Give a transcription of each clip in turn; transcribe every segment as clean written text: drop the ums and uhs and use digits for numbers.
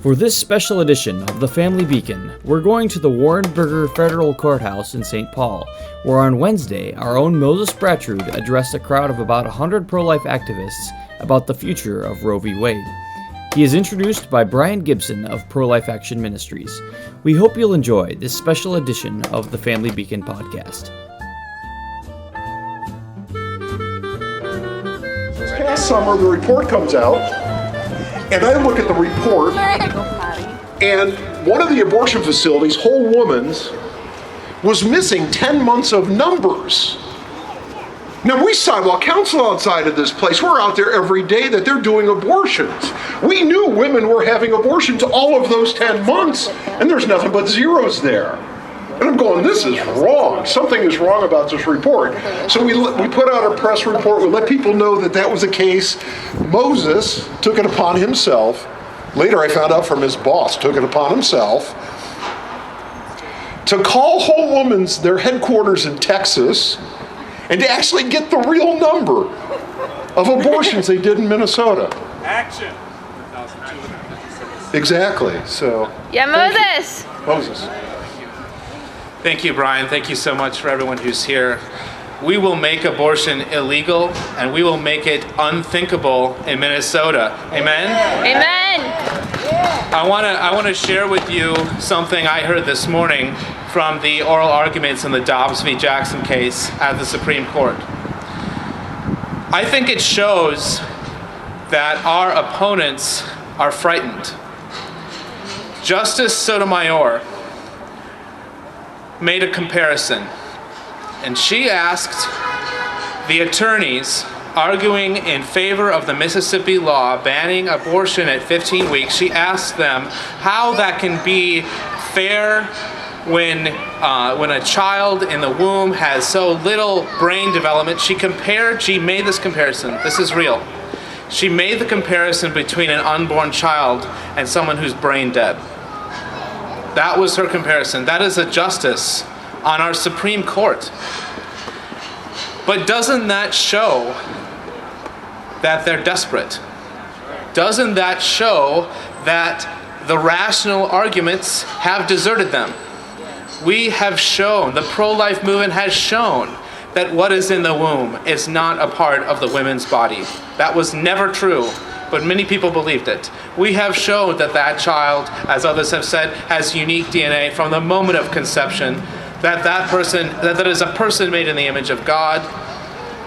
For this special edition of the Family Beacon, we're going to the Warrenburger Federal Courthouse in St. Paul, where on Wednesday, our own Moses Bratrud addressed a crowd of about 100 pro-life activists about the future of Roe v. Wade. He is introduced by Brian Gibson of Pro-Life Action Ministries. We hope you'll enjoy this special edition of the Family Beacon podcast. This past summer, the report comes out, and I look at the report, and one of the abortion facilities, Whole Woman's, was missing 10 months of numbers. Now, we sidewalk counsel outside of this place. We're out there every day that they're doing abortions. We knew women were having abortions all of those 10 months, and there's nothing but zeros there. And I'm going, this is wrong. Something is wrong about this report. So we put out a press report. We let people know that that was the case. Moses took it upon himself. Later I found out from his boss, took it upon himself to call Whole Woman's, their headquarters in Texas, and to actually get the real number of abortions they did in Minnesota. Action! Exactly. So. Yeah, Moses. Moses. Thank you, Brian. Thank you so much for everyone who's here. We will make abortion illegal, and we will make it unthinkable in Minnesota. Amen? Amen. I want to share with you something I heard this morning from the oral arguments in the Dobbs v. Jackson case at the Supreme Court. I think it shows that our opponents are frightened. Justice Sotomayor made a comparison, and she asked the attorneys arguing in favor of the Mississippi law banning abortion at 15 weeks, she asked them how that can be fair when a child in the womb has so little brain development. She made this comparison. This is real. She made the comparison between an unborn child and someone who's brain dead. That was her comparison. That is a justice on our Supreme Court. But doesn't that show that they're desperate? Doesn't that show that the rational arguments have deserted them? We have shown, the pro-life movement has shown, that what is in the womb is not a part of the women's body. That was never true, but many people believed it. We have shown that that child, as others have said, has unique DNA from the moment of conception, that is a person made in the image of God.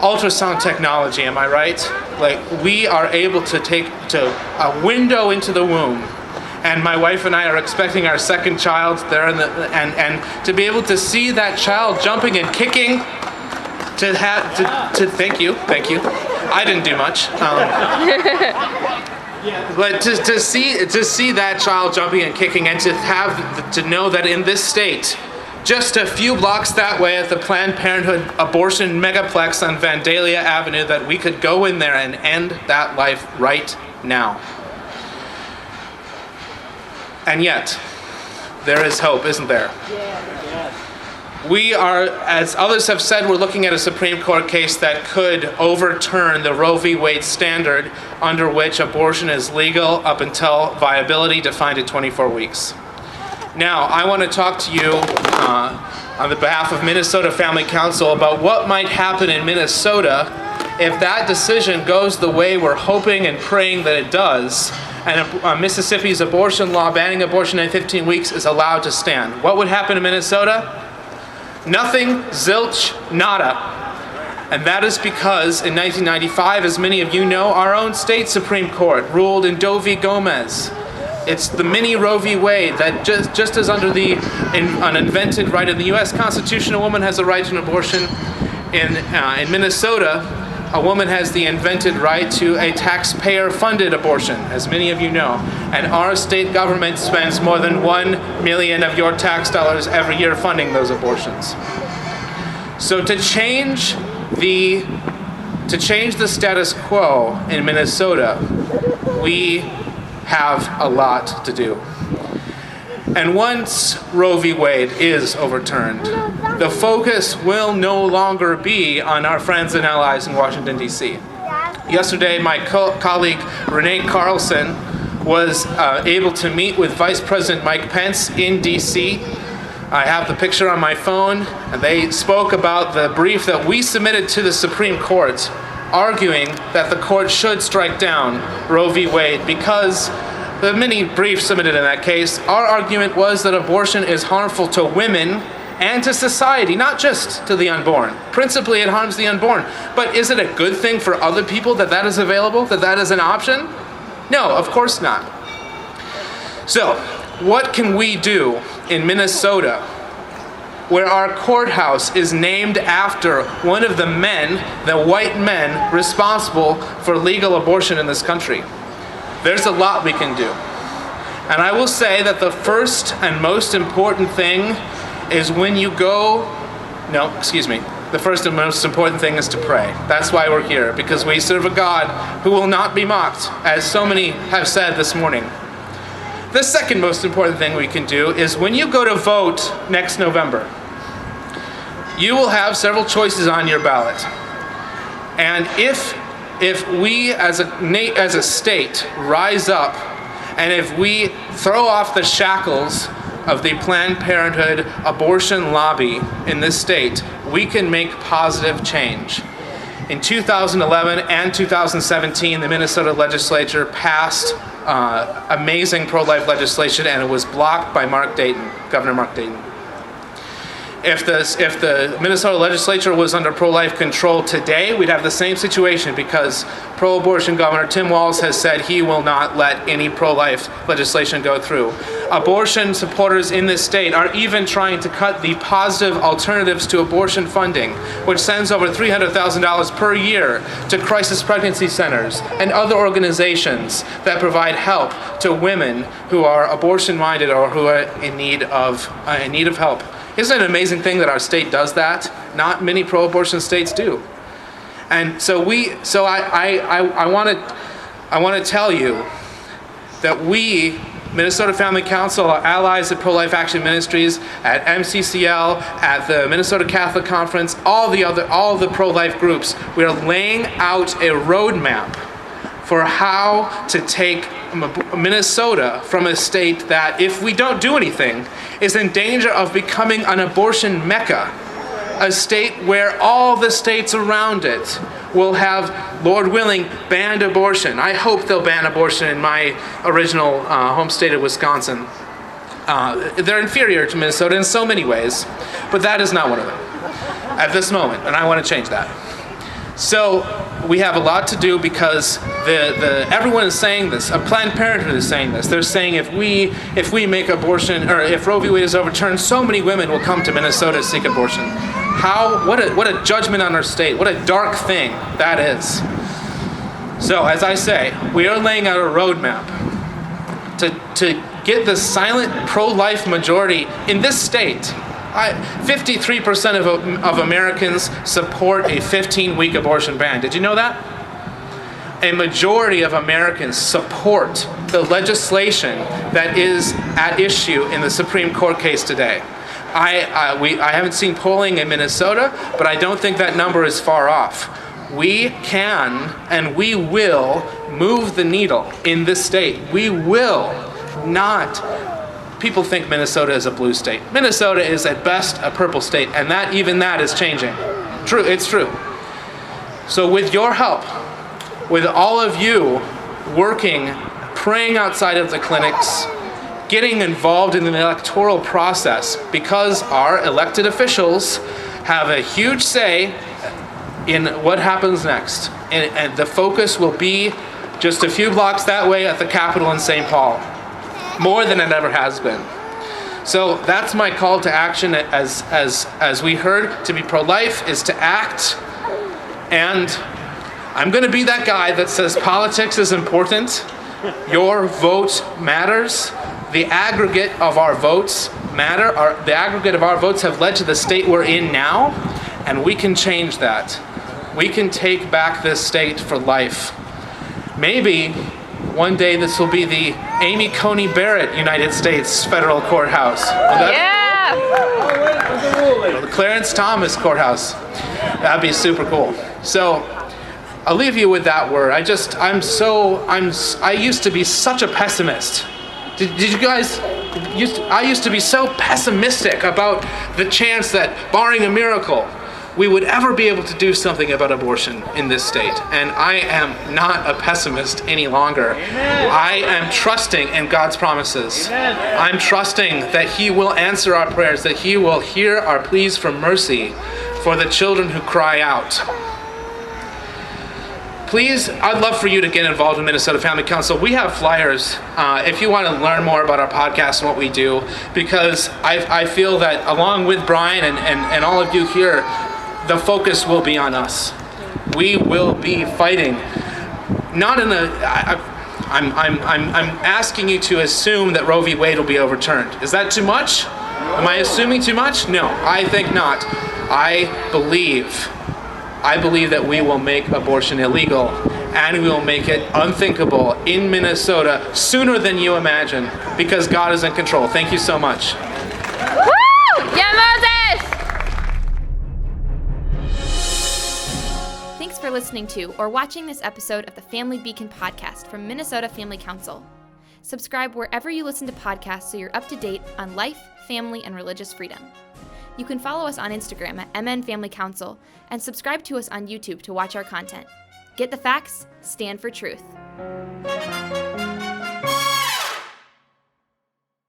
Ultrasound technology, am I right? Like, we are able to take to a window into the womb, and my wife and I are expecting our second child there, and to be able to see that child jumping and kicking, thank you. I didn't do much. But to see that child jumping and kicking, and to know that in this state, just a few blocks that way at the Planned Parenthood abortion megaplex on Vandalia Avenue, that we could go in there and end that life right now. And yet, there is hope, isn't there? We are, as others have said, we're looking at a Supreme Court case that could overturn the Roe v. Wade standard under which abortion is legal up until viability defined at 24 weeks. Now, I want to talk to you on the behalf of Minnesota Family Council about what might happen in Minnesota if that decision goes the way we're hoping and praying that it does, and Mississippi's abortion law banning abortion at 15 weeks is allowed to stand. What would happen in Minnesota? Nothing, zilch, nada. And that is because in 1995, as many of you know, our own state Supreme Court ruled in Doe v. Gomez. It's the mini Roe v. Wade that just as under an invented right in the U.S. Constitution, a woman has a right to an abortion. In Minnesota, a woman has the invented right to a taxpayer-funded abortion, as many of you know. And our state government spends more than $1 million of your tax dollars every year funding those abortions. So to change the status quo in Minnesota, we have a lot to do. And once Roe v. Wade is overturned, the focus will no longer be on our friends and allies in Washington, D.C. Yesterday, my colleague Renee Carlson was able to meet with Vice President Mike Pence in D.C. I have the picture on my phone, and they spoke about the brief that we submitted to the Supreme Court, arguing that the court should strike down Roe v. Wade because the many briefs submitted in that case, our argument was that abortion is harmful to women and to society, not just to the unborn. Principally, it harms the unborn. But is it a good thing for other people that that is available, that that is an option? No, of course not. So, what can we do in Minnesota, where our courthouse is named after one of the men, the white men, responsible for legal abortion in this country? There's a lot we can do. And I will say that the first and most important thing is when you go, the first and most important thing is to pray. That's why we're here, because we serve a God who will not be mocked, as so many have said this morning. The second most important thing we can do is when you go to vote next November, you will have several choices on your ballot. And if we as a state rise up, and if we throw off the shackles of the Planned Parenthood abortion lobby in this state, we can make positive change. In 2011 and 2017, the Minnesota legislature passed amazing pro-life legislation, and it was blocked by Governor Mark Dayton. If the Minnesota legislature was under pro-life control today, we'd have the same situation, because pro-abortion Governor Tim Walz has said he will not let any pro-life legislation go through. Abortion supporters in this state are even trying to cut the positive alternatives to abortion funding, which sends over $300,000 per year to crisis pregnancy centers and other organizations that provide help to women who are abortion-minded or who are in need of help. Isn't it an amazing thing that our state does that? Not many pro-abortion states do. And so I want to tell you that we, Minnesota Family Council, our allies at Pro-Life Action Ministries, at MCCL, at the Minnesota Catholic Conference, all the pro-life groups, we are laying out a roadmap for how to take Minnesota from a state that, if we don't do anything, is in danger of becoming an abortion mecca. A state where all the states around it will have, Lord willing, banned abortion. I hope they'll ban abortion in my original home state of Wisconsin. They're inferior to Minnesota in so many ways, but that is not one of them at this moment, and I want to change that. So we have a lot to do, because everyone is saying this. Planned Parenthood is saying this. They're saying if we make abortion, or if Roe v. Wade is overturned, so many women will come to Minnesota to seek abortion. What a judgment on our state. What a dark thing that is. So as I say, we are laying out a roadmap to get the silent pro-life majority in this state. 53% of Americans support a 15-week abortion ban. Did you know that? A majority of Americans support the legislation that is at issue in the Supreme Court case today. I haven't seen polling in Minnesota, but I don't think that number is far off. We can and we will move the needle in this state. We will not. People think Minnesota is a blue state. Minnesota is at best a purple state, and even that is changing. True, it's true. So with your help, with all of you working, praying outside of the clinics, getting involved in the electoral process, because our elected officials have a huge say in what happens next. And the focus will be just a few blocks that way at the Capitol in St. Paul. More than it ever has been. So that's my call to action, as we heard, to be pro-life is to act. And I'm going to be that guy that says politics is important. Your vote matters. The aggregate of our votes matter. The aggregate of our votes have led to the state we're in now, and we can change that. We can take back this state for life. Maybe one day this will be the Amy Coney Barrett United States Federal Courthouse. Or the Clarence Thomas Courthouse. That'd be super cool. So I'll leave you with that word. I used to be such a pessimist. Did you guys, I used to be so pessimistic about the chance that, barring a miracle, we would ever be able to do something about abortion in this state. And I am not a pessimist any longer. Amen. I am trusting in God's promises. Amen. I'm trusting that He will answer our prayers, that He will hear our pleas for mercy for the children who cry out. Please, I'd love for you to get involved in Minnesota Family Council. We have flyers if you want to learn more about our podcast and what we do, because I feel that along with Brian and all of you here, the focus will be on us. We will be fighting. Not in a. I'm asking you to assume that Roe v. Wade will be overturned. Is that too much? Am I assuming too much? No, I think not. I believe that we will make abortion illegal, and we will make it unthinkable in Minnesota sooner than you imagine, because God is in control. Thank you so much. Woo! Yeah, Moses! Thanks for listening to or watching this episode of the Family Beacon podcast from Minnesota Family Council. Subscribe wherever you listen to podcasts so you're up to date on life, family, and religious freedom. You can follow us on Instagram at MN Family Council and subscribe to us on YouTube to watch our content. Get the facts, stand for truth.